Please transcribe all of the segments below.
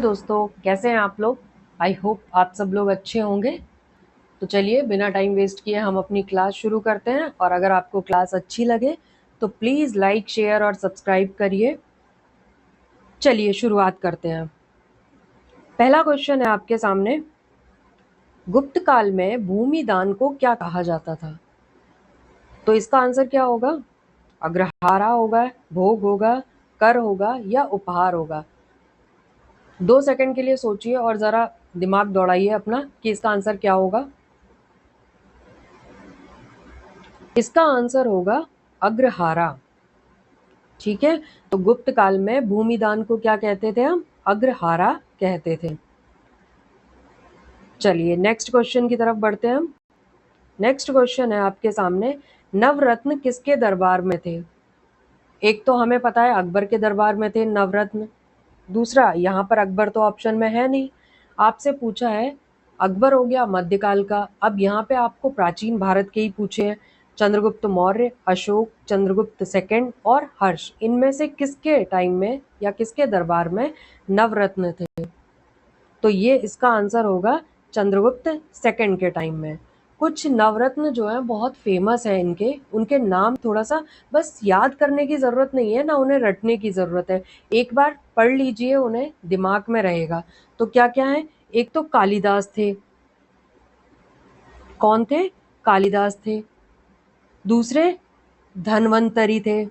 दोस्तों, कैसे हैं आप लोग। आई होप आप सब लोग अच्छे होंगे। तो चलिए बिना टाइम वेस्ट किए हम अपनी क्लास शुरू करते हैं। और अगर आपको क्लास अच्छी लगे तो प्लीज़ लाइक शेयर और सब्सक्राइब करिए। चलिए शुरुआत करते हैं। पहला क्वेश्चन है आपके सामने, गुप्त काल में भूमि दान को क्या कहा जाता था। तो इसका आंसर क्या होगा? अग्रहारा होगा, भोग होगा, कर होगा या उपहार होगा। 2 सेकंड के लिए सोचिए और ज़रा दिमाग दौड़ाइए अपना कि इसका आंसर क्या होगा। इसका आंसर होगा अग्रहारा। ठीक है, तो गुप्त काल में भूमिदान को क्या कहते थे हम? अग्रहारा कहते थे। चलिए नेक्स्ट क्वेश्चन की तरफ बढ़ते हैं हम। नेक्स्ट क्वेश्चन है आपके सामने, नवरत्न किसके दरबार में थे। एक तो हमें पता है अकबर के दरबार में थे नवरत्न। दूसरा, यहाँ पर अकबर तो ऑप्शन में है नहीं, आपसे पूछा है अकबर हो गया मध्यकाल का। अब यहाँ पे आपको प्राचीन भारत के ही पूछे हैं, चंद्रगुप्त मौर्य, अशोक, चंद्रगुप्त सेकंड और हर्ष, इनमें से किसके टाइम में या किसके दरबार में नवरत्न थे। तो ये इसका आंसर होगा चंद्रगुप्त सेकंड के टाइम में। कुछ नवरत्न जो है बहुत फेमस है, उनके नाम थोड़ा सा बस याद करने की ज़रूरत नहीं है ना, उन्हें रटने की ज़रूरत है। एक बार पढ़ लीजिए, उन्हें दिमाग में रहेगा। तो क्या क्या है? एक तो कालिदास थे। कौन थे? कालिदास थे। दूसरे धन्वंतरी थे,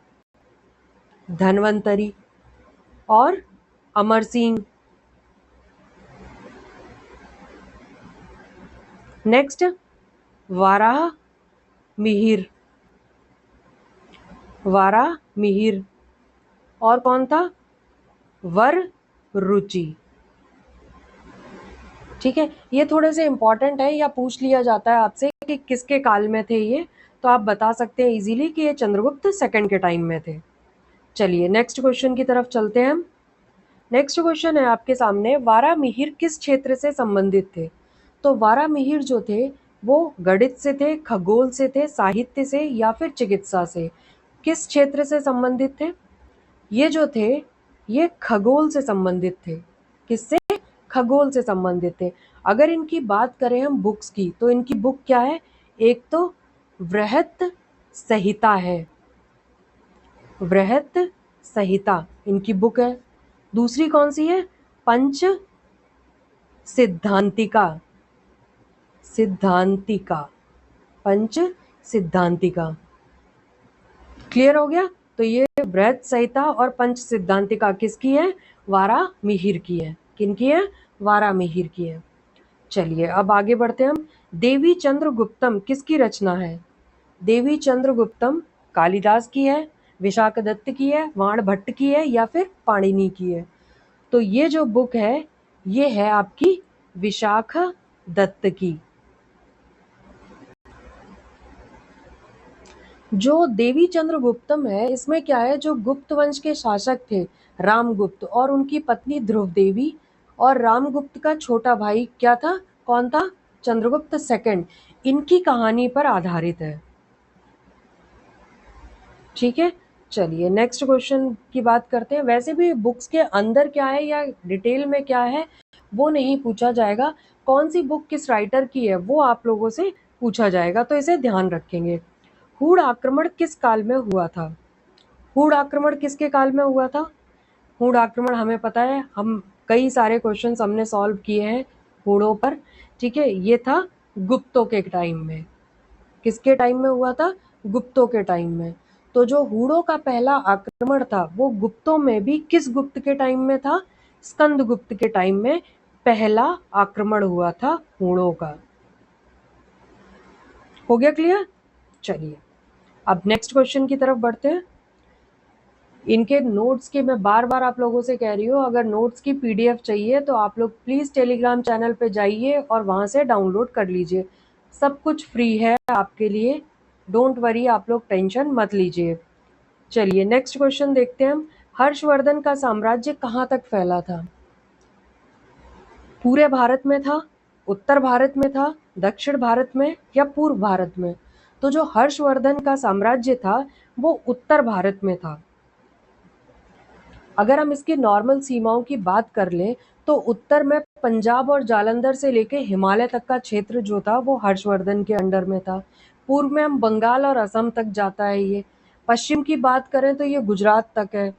धन्वंतरी। और अमर सिंह। नेक्स्ट वाराह मिहिर, वाराह मिहिर। और कौन था? वर रुचि। ठीक है, ये थोड़े से इंपॉर्टेंट है, या पूछ लिया जाता है आपसे कि किसके काल में थे ये, तो आप बता सकते हैं इजीली कि ये चंद्रगुप्त सेकंड के टाइम में थे। चलिए नेक्स्ट क्वेश्चन की तरफ चलते हैं हम। नेक्स्ट क्वेश्चन है आपके सामने, वारामिहिर किस क्षेत्र से संबंधित थे। तो वारामिहिर जो थे वो गणित से थे, खगोल से थे, साहित्य से या फिर चिकित्सा से। किस क्षेत्र से संबंधित थे? ये जो थे ये खगोल से संबंधित थे। किससे? खगोल से संबंधित थे। अगर इनकी बात करें हम बुक्स की, तो इनकी बुक क्या है? एक तो वृहत संहिता है, वृहत संहिता इनकी बुक है। दूसरी कौन सी है? पंच सिद्धांतिका, सिद्धांतिका, पंच सिद्धांतिका। क्लियर हो गया? तो ये वृहत संहिता और पंच सिद्धांतिका किसकी है? वारामिहिर की है। किनकी है? वारामिहिर की है। चलिए अब आगे बढ़ते हैं हम। देवी चंद्रगुप्तम किसकी रचना है? देवी चंद्रगुप्तम कालिदास की है, विशाखदत्त की है, वाणभट्ट की है या फिर पाणिनि की है। तो ये जो बुक है ये है आपकी विशाख दत्त की। जो देवी चंद्रगुप्तम है इसमें क्या है, जो गुप्त वंश के शासक थे रामगुप्त और उनकी पत्नी ध्रुव देवी, और रामगुप्त का छोटा भाई क्या था? कौन था? चंद्रगुप्त सेकंड। इनकी कहानी पर आधारित है। ठीक है, चलिए नेक्स्ट क्वेश्चन की बात करते हैं। वैसे भी बुक्स के अंदर क्या है या डिटेल में क्या है वो नहीं पूछा जाएगा, कौन सी बुक किस राइटर की है वो आप लोगों से पूछा जाएगा, तो इसे ध्यान रखेंगे। हूण आक्रमण किस काल में हुआ था? हूण आक्रमण किसके काल में हुआ था? हूण आक्रमण हमें पता है, हम कई सारे क्वेश्चंस हमने सॉल्व किए हैं हूणों पर। ठीक है, ये था गुप्तों के टाइम में। किसके टाइम में हुआ था? गुप्तों के टाइम में। तो जो हूणों का पहला आक्रमण था वो गुप्तों में भी किस गुप्त के टाइम में था? स्कंदगुप्त के टाइम में पहला आक्रमण हुआ था हूणों का। हो गया क्लियर? चलिए अब नेक्स्ट क्वेश्चन की तरफ बढ़ते हैं। इनके नोट्स के मैं बार बार आप लोगों से कह रही हूँ, अगर नोट्स की पीडीएफ चाहिए तो आप लोग प्लीज़ टेलीग्राम चैनल पे जाइए और वहाँ से डाउनलोड कर लीजिए। सब कुछ फ्री है आपके लिए, डोंट वरी, आप लोग टेंशन मत लीजिए। चलिए नेक्स्ट क्वेश्चन देखते हैं हम। हर्षवर्धन का साम्राज्य कहाँ तक फैला था? पूरे भारत में था, उत्तर भारत में था, दक्षिण भारत में या पूर्व भारत में? तो जो हर्षवर्धन का साम्राज्य था वो उत्तर भारत में था। अगर हम इसकी नॉर्मल सीमाओं की बात कर लें तो उत्तर में पंजाब और जालंधर से लेके हिमालय तक का क्षेत्र जो था वो हर्षवर्धन के अंडर में था। पूर्व में हम बंगाल और असम तक जाता है ये। पश्चिम की बात करें तो ये गुजरात तक है,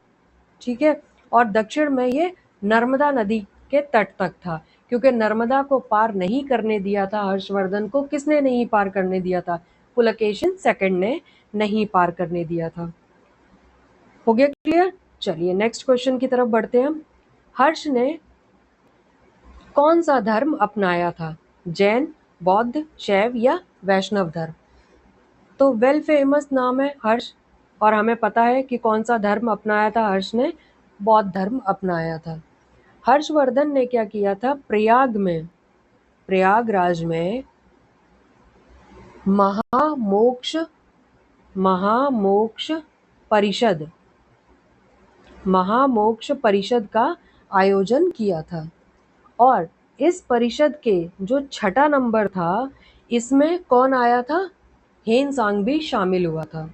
ठीक है। और दक्षिण में ये नर्मदा नदी के तट तक था, क्योंकि नर्मदा को पार नहीं करने दिया था हर्षवर्धन को। किसने नहीं पार करने दिया था? पुलकेशिन सेकंड ने नहीं पार करने दिया था। हो गया क्लियर? चलिए नेक्स्ट क्वेश्चन की तरफ बढ़ते हैं हम। हर्ष ने कौन सा धर्म अपनाया था? जैन, बौद्ध, शैव या वैष्णव धर्म? तो वेल फेमस नाम है हर्ष, और हमें पता है कि कौन सा धर्म अपनाया था हर्ष ने? बौद्ध धर्म अपनाया था। हर्षवर्धन ने क्या किया था? प्रयागराज में महामोक्ष परिषद महामोक्ष परिषद का आयोजन किया था। और इस परिषद के जो छठा नंबर था, इसमें कौन आया था? हेनसांग भी शामिल हुआ था।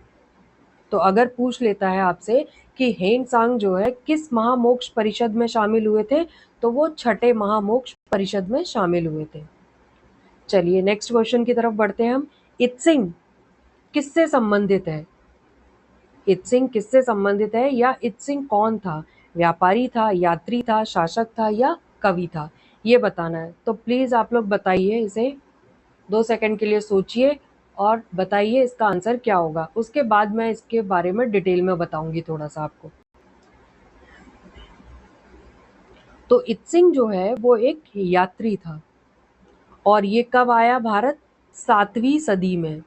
तो अगर पूछ लेता है आपसे कि हेनसांग जो है किस महामोक्ष परिषद में शामिल हुए थे, तो वो छठे महामोक्ष परिषद में शामिल हुए थे। चलिए नेक्स्ट क्वेश्चन की तरफ बढ़ते हैं हम। इत्सिंग किससे संबंधित है? इत्सिंग किससे संबंधित है, या इत्सिंग कौन था? व्यापारी था, यात्री था, शासक था या कवि था? ये बताना है। तो प्लीज आप लोग बताइए, इसे 2 सेकंड के लिए सोचिए और बताइए इसका आंसर क्या होगा। उसके बाद मैं इसके बारे में डिटेल में बताऊंगी थोड़ा सा आपको। तो इत्सिंग जो है वो एक यात्री था, और ये कब आया भारत? 7वीं सदी में।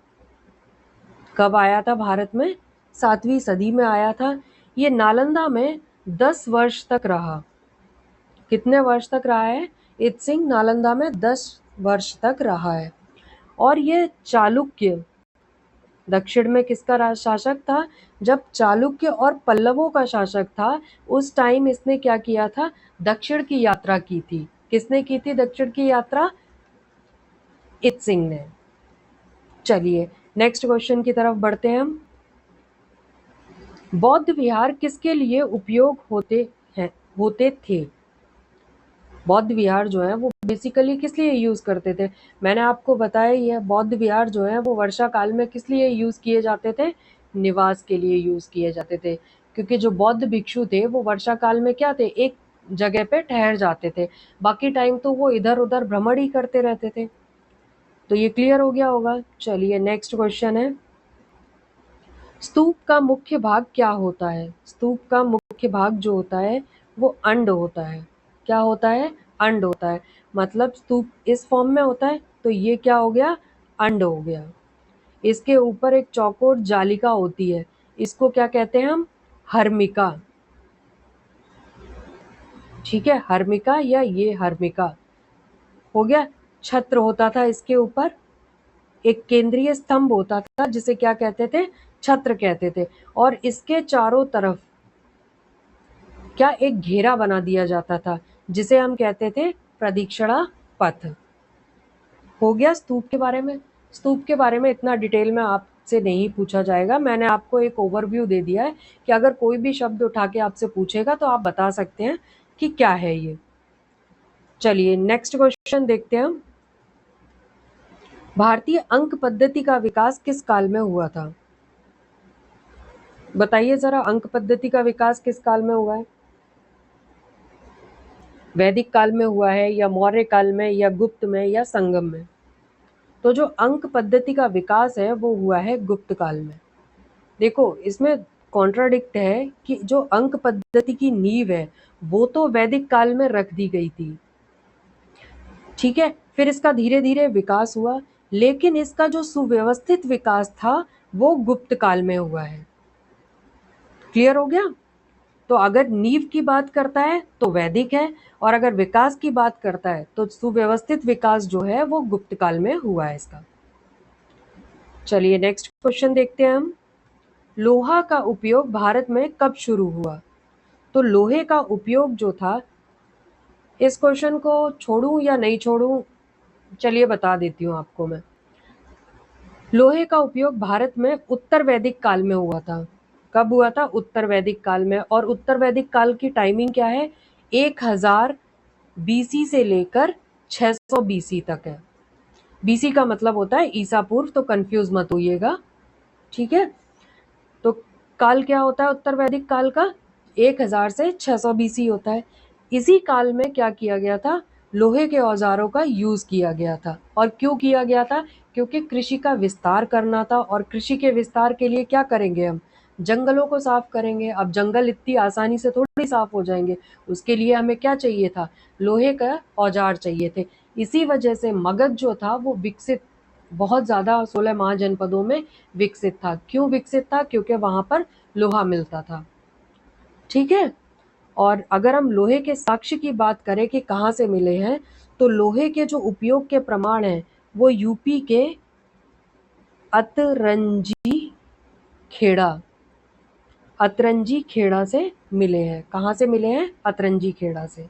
कब आया था भारत में? 7वीं सदी में आया था। ये नालंदा में 10 वर्ष तक रहा। कितने वर्ष तक रहा है? इत्सिंग नालंदा में 10 वर्ष तक रहा है। और ये चालुक्य, दक्षिण में किसका शासक था? जब चालुक्य और पल्लवों का शासक था, उस टाइम इसने क्या किया था? दक्षिण की यात्रा की थी। किसने की थी दक्षिण की यात्रा? इत्सिंग ने। चलिए नेक्स्ट क्वेश्चन की तरफ बढ़ते हैं हम। बौद्ध विहार किसके लिए उपयोग होते थे? बौद्ध विहार जो है वो बेसिकली किस लिए यूज करते थे? मैंने आपको बताया ही है, बौद्ध विहार जो है वो वर्षा काल में किस लिए यूज किए जाते थे? निवास के लिए यूज किए जाते थे। क्योंकि जो बौद्ध भिक्षु थे वो वर्षा काल में क्या थे? एक जगह पे ठहर जाते थे, बाकी टाइम तो वो इधर उधर भ्रमण ही करते रहते थे। तो ये क्लियर हो गया होगा। चलिए नेक्स्ट क्वेश्चन है। स्तूप का मुख्य भाग क्या होता है? स्तूप का मुख्य भाग जो होता है वो अंड होता है। क्या होता है? अंड होता है। मतलब स्तूप इस फॉर्म में होता है, तो ये क्या हो गया? अंड हो गया। इसके ऊपर एक चौकोर जालिका होती है, इसको क्या कहते हैं हम? हर्मिका। ठीक है, हर्मिका या ये हर्मिका हो गया। छत्र होता था इसके ऊपर, एक केंद्रीय स्तंभ होता था जिसे क्या कहते थे? छत्र कहते थे। और इसके चारों तरफ क्या एक घेरा बना दिया जाता था, जिसे हम कहते थे प्रदक्षिणा पथ। हो गया स्तूप के बारे में। स्तूप के बारे में इतना डिटेल में आपसे नहीं पूछा जाएगा। मैंने आपको एक ओवरव्यू दे दिया है कि अगर कोई भी शब्द उठा के आपसे पूछेगा तो आप बता सकते हैं कि क्या है ये। चलिए नेक्स्ट क्वेश्चन देखते हैं हम। भारतीय अंक पद्धति का विकास किस काल में हुआ था? बताइए जरा, अंक पद्धति का विकास किस काल में हुआ है? वैदिक काल में हुआ है, या मौर्य काल में, या गुप्त में, या संगम में? तो जो अंक पद्धति का विकास है वो हुआ है गुप्त काल में। देखो इसमें कॉन्ट्राडिक्ट है कि जो अंक पद्धति की नींव है वो तो वैदिक काल में रख दी गई थी, ठीक है। फिर इसका धीरे धीरे विकास हुआ, लेकिन इसका जो सुव्यवस्थित विकास था वो गुप्त काल में हुआ है। क्लियर हो गया? तो अगर नींव की बात करता है तो वैदिक है, और अगर विकास की बात करता है तो सुव्यवस्थित विकास जो है वो गुप्त काल में हुआ है इसका। चलिए नेक्स्ट क्वेश्चन देखते हैं हम। लोहा का उपयोग भारत में कब शुरू हुआ? तो लोहे का उपयोग जो था, इस क्वेश्चन को छोड़ूं या नहीं छोड़ूं? चलिए बता देती हूँ आपको मैं। लोहे का उपयोग भारत में उत्तर वैदिक काल में हुआ था। कब हुआ था? उत्तर वैदिक काल में। और उत्तर वैदिक काल की टाइमिंग क्या है? 1000 बीसी से लेकर 600 बीसी तक है। बीसी का मतलब होता है ईसा पूर्व, तो कंफ्यूज मत होइएगा, ठीक है। तो काल क्या होता है उत्तर वैदिक काल का? 1000 से 600 बीसी होता है। इसी काल में क्या किया गया था? लोहे के औजारों का यूज किया गया था। और क्यों किया गया था? क्योंकि कृषि का विस्तार करना था, और कृषि के विस्तार के लिए क्या करेंगे हम? जंगलों को साफ करेंगे। अब जंगल इतनी आसानी से थोड़ी साफ हो जाएंगे, उसके लिए हमें क्या चाहिए था? लोहे का औजार चाहिए थे। इसी वजह से मगध जो था वो विकसित, बहुत ज़्यादा 16 महाजनपदों में विकसित था। क्यों विकसित था? क्योंकि वहां पर लोहा मिलता था, ठीक है। और अगर हम लोहे के साक्ष्य की बात करें कि कहाँ से मिले हैं, तो लोहे के जो उपयोग के प्रमाण हैं वो यूपी के अतरंजी खेड़ा, अतरंजी खेड़ा से मिले हैं। कहाँ से मिले हैं? अतरंजी खेड़ा से।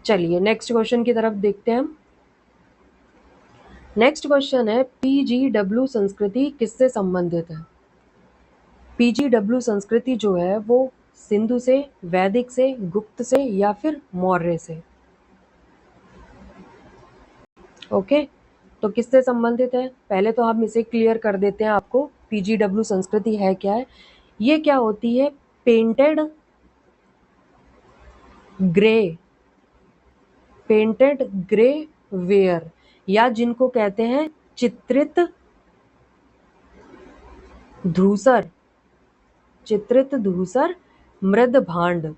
चलिए नेक्स्ट क्वेश्चन की तरफ देखते हैं हम। नेक्स्ट क्वेश्चन है, पीजीडब्ल्यू संस्कृति किससे संबंधित है? पीजीडब्ल्यू संस्कृति जो है वो सिंधु से, वैदिक से, गुप्त से या फिर मौर्य से? ओके, तो किससे संबंधित है? पहले तो हम इसे क्लियर कर देते हैं आपको, पीजीडब्ल्यू संस्कृति है क्या है। ये क्या होती है? Painted grey, painted grey ware, या जिनको कहते हैं चित्रित धूसर, चित्रित धूसर मृद भांड,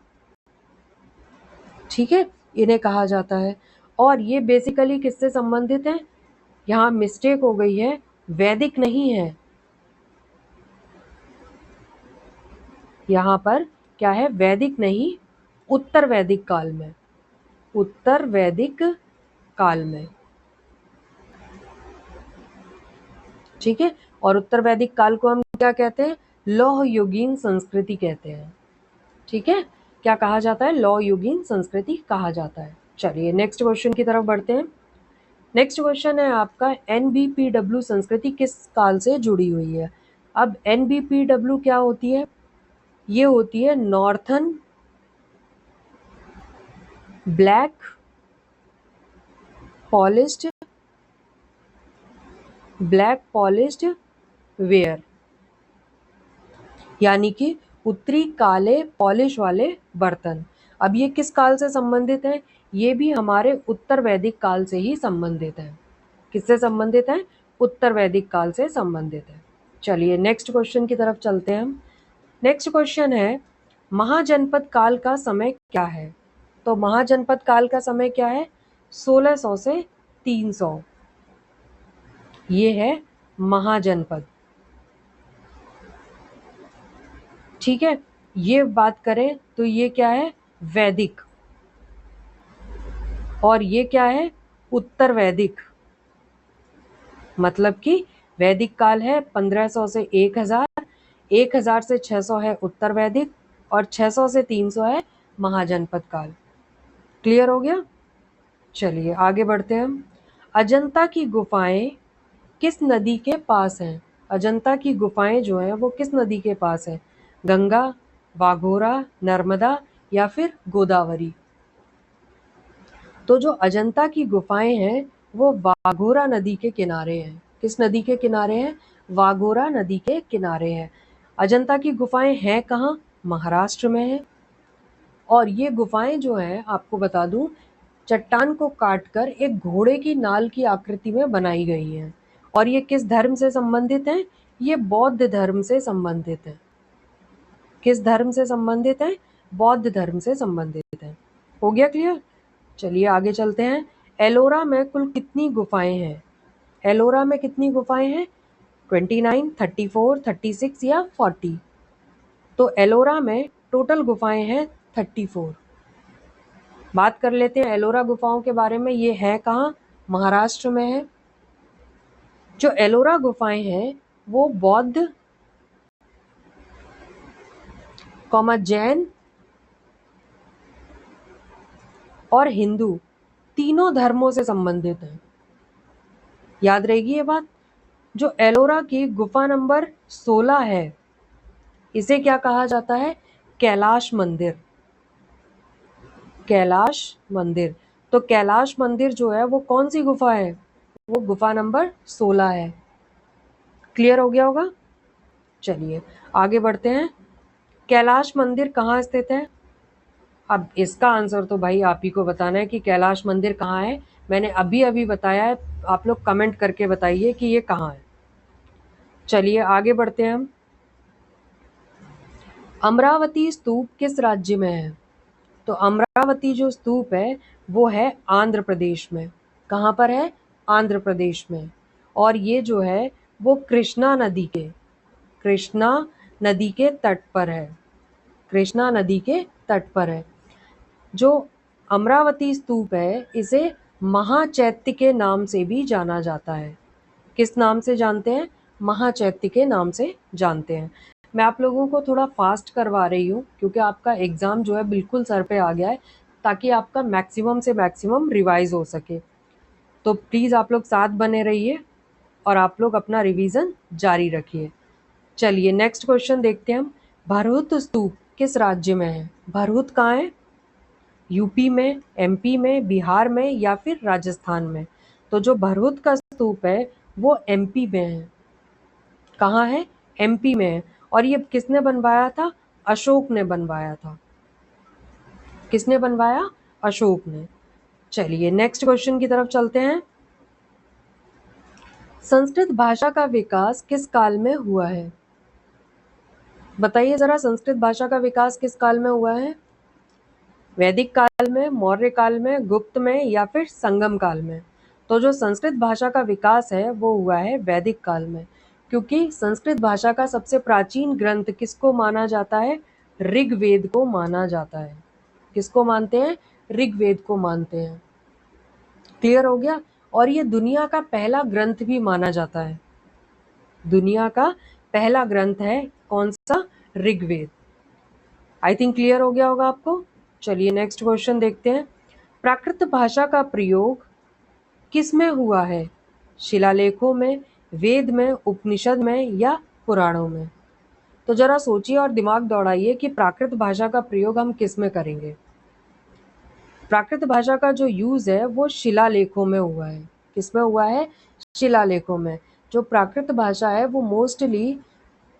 ठीक है, इन्हें कहा जाता है। और ये बेसिकली किससे संबंधित है? यहाँ मिस्टेक हो गई है, वैदिक नहीं है। यहाँ पर क्या है? वैदिक नहीं, उत्तर वैदिक काल में, उत्तर वैदिक काल में, ठीक है। और उत्तर वैदिक काल को हम क्या कहते हैं? लौह युगीन संस्कृति कहते हैं, ठीक है। क्या कहा जाता है? लौह युगीन संस्कृति कहा जाता है। चलिए नेक्स्ट क्वेश्चन की तरफ बढ़ते हैं। नेक्स्ट क्वेश्चन है आपका, एनबीपीडब्ल्यू संस्कृति किस काल से जुड़ी हुई है? अब एनबीपीडब्ल्यू क्या होती है? ये होती है northern black polished, black polished where, यानी कि उत्तरी काले पॉलिश वाले बर्तन। अब ये किस काल से संबंधित है? ये भी हमारे उत्तर वैदिक काल से ही संबंधित है। किससे संबंधित है? उत्तर वैदिक काल से संबंधित है। चलिए नेक्स्ट क्वेश्चन की तरफ चलते हैं हम। नेक्स्ट क्वेश्चन है, महाजनपद काल का समय क्या है? तो महाजनपद काल का समय क्या है? 1600 से 300, ये है महाजनपद, ठीक है। ये बात करें तो ये क्या है? वैदिक। और ये क्या है? उत्तर वैदिक। मतलब कि वैदिक काल है 1500 से 1000, 1000 से 600 है उत्तर वैदिक, और 600 से 300 है महाजनपद काल। क्लियर हो गया? चलिए आगे बढ़ते हैं हम। अजंता की गुफाएं किस नदी के पास हैं? अजंता की गुफाएं जो हैं वो किस नदी के पास हैं? गंगा, वाघोरा, नर्मदा या फिर गोदावरी? तो जो अजंता की गुफाएं हैं वो वाघोरा नदी के किनारे हैं। किस नदी के किनारे हैं? वाघोरा नदी के किनारे हैं। अजंता की गुफाएं हैं कहाँ? महाराष्ट्र में है। और ये गुफाएं जो हैं आपको बता दूं, चट्टान को काटकर एक घोड़े की नाल की आकृति में बनाई गई हैं। और ये किस धर्म से संबंधित हैं? ये बौद्ध धर्म से संबंधित है। किस धर्म से संबंधित है? बौद्ध धर्म से संबंधित है। हो गया क्लियर? चलिए आगे चलते हैं। एलोरा में कुल कितनी गुफाएं हैं? एलोरा में कितनी गुफाएं हैं? 29, 34, 36 या 40? तो एलोरा में टोटल गुफाएं हैं 34। बात कर लेते हैं एलोरा गुफाओं के बारे में। ये है कहाँ? महाराष्ट्र में है। जो एलोरा गुफाएं हैं वो बौद्ध जैन और हिंदू तीनों धर्मों से संबंधित है। याद रहेगी ये बात। जो एलोरा की गुफा नंबर 16 है, इसे क्या कहा जाता है? कैलाश मंदिर, कैलाश मंदिर। तो कैलाश मंदिर जो है वो कौन सी गुफा है? वो गुफा नंबर 16 है। क्लियर हो गया होगा? चलिए आगे बढ़ते हैं। कैलाश मंदिर कहाँ स्थित है? अब इसका आंसर तो भाई आप ही को बताना है कि कैलाश मंदिर कहाँ है। मैंने अभी अभी बताया है, आप लोग कमेंट करके बताइए कि ये कहाँ है। चलिए आगे बढ़ते हैं हम। अमरावती स्तूप किस राज्य में है? तो अमरावती जो स्तूप है वो है आंध्र प्रदेश में। कहाँ पर है? आंध्र प्रदेश में। और ये जो है वो कृष्णा नदी के तट पर है। कृष्णा नदी के तट पर है। जो अमरावती स्तूप है इसे महाचैत्य के नाम से भी जाना जाता है। किस नाम से जानते हैं? महाचैत्य के नाम से जानते हैं। मैं आप लोगों को थोड़ा फास्ट करवा रही हूँ क्योंकि आपका एग्जाम जो है बिल्कुल सर पे आ गया है, ताकि आपका मैक्सिमम से मैक्सिमम रिवाइज हो सके। तो प्लीज़ आप लोग साथ बने रहिए और आप लोग अपना रिवीजन जारी रखिए। चलिए नेक्स्ट क्वेश्चन देखते हैं हम। भरहुत स्तूप किस राज्य में है? भरहुत कहाँ है? यूपी में, एमपी में, बिहार में या फिर राजस्थान में? तो जो भरहुत का स्तूप है वो एमपी में है। कहाँ है? एमपी में है। और ये किसने बनवाया था? अशोक ने बनवाया था। किसने बनवाया? अशोक ने। चलिए नेक्स्ट क्वेश्चन की तरफ चलते हैं। संस्कृत भाषा का विकास किस काल में हुआ है? बताइए जरा, संस्कृत भाषा का विकास किस काल में हुआ है? वैदिक काल में, मौर्य काल में, गुप्त में या फिर संगम काल में? तो जो संस्कृत भाषा का विकास है वो हुआ है वैदिक काल में, क्योंकि संस्कृत भाषा का सबसे प्राचीन ग्रंथ किसको माना जाता है? ऋग्वेद को माना जाता है। किसको मानते हैं? ऋग्वेद को मानते हैं। क्लियर हो गया? और ये दुनिया का पहला ग्रंथ भी माना जाता है। दुनिया का पहला ग्रंथ है कौन सा? ऋग्वेद। आई थिंक क्लियर हो गया होगा आपको। चलिए नेक्स्ट क्वेश्चन देखते हैं। प्राकृत भाषा का प्रयोग किस में हुआ है? शिलालेखों में, वेद में, उपनिषद में या पुराणों में? तो जरा सोचिए और दिमाग दौड़ाइए कि प्राकृत भाषा का प्रयोग हम किस में करेंगे। प्राकृत भाषा का जो यूज है वो शिलालेखों में हुआ है। किस में हुआ है? शिलालेखों में। जो प्राकृत भाषा है वो मोस्टली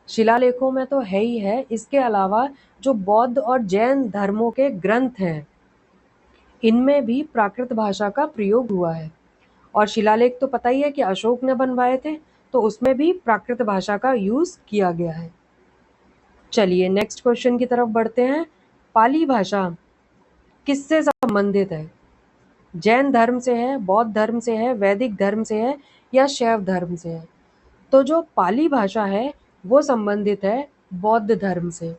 शिलालेखों में तो है ही है, इसके अलावा जो बौद्ध और जैन धर्मों के ग्रंथ हैं इनमें भी प्राकृत भाषा का प्रयोग हुआ है। और शिलालेख तो पता ही है कि अशोक ने बनवाए थे, तो उसमें भी प्राकृत भाषा का यूज किया गया है। चलिए नेक्स्ट क्वेश्चन की तरफ बढ़ते हैं। पाली भाषा किससे संबंधित है? जैन धर्म से है, बौद्ध धर्म से है, वैदिक धर्म से है या शैव धर्म से है? तो जो पाली भाषा है वो संबंधित है बौद्ध धर्म से।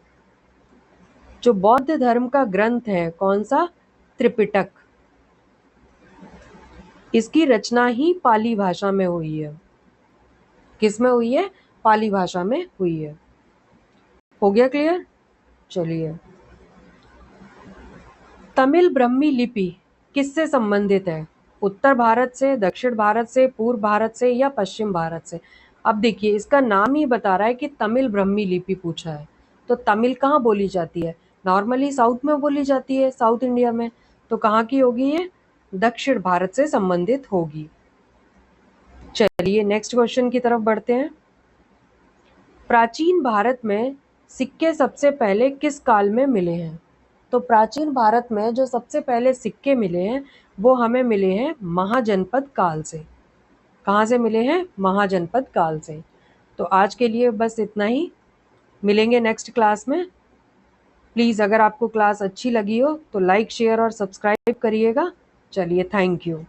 जो बौद्ध धर्म का ग्रंथ है कौन सा? त्रिपिटक। इसकी रचना ही पाली भाषा में हुई है। किस में हुई है? पाली भाषा में हुई है। हो गया क्लियर? चलिए, तमिल ब्रह्मी लिपि किससे संबंधित है? उत्तर भारत से, दक्षिण भारत से, पूर्व भारत से या पश्चिम भारत से? अब देखिए इसका नाम ही बता रहा है कि तमिल ब्रह्मी लिपि पूछा है। तो तमिल कहाँ बोली जाती है? नॉर्मली साउथ में बोली जाती है, साउथ इंडिया में। तो कहाँ की होगी ये? दक्षिण भारत से संबंधित होगी। चलिए नेक्स्ट क्वेश्चन की तरफ बढ़ते हैं। प्राचीन भारत में सिक्के सबसे पहले किस काल में मिले हैं? तो प्राचीन भारत में जो सबसे पहले सिक्के मिले हैं वो हमें मिले हैं महाजनपद काल से। कहाँ से मिले हैं? महाजनपद काल से। तो आज के लिए बस इतना ही, मिलेंगे नेक्स्ट क्लास में। प्लीज़ अगर आपको क्लास अच्छी लगी हो तो लाइक, शेयर और सब्सक्राइब करिएगा। चलिए, थैंक यू।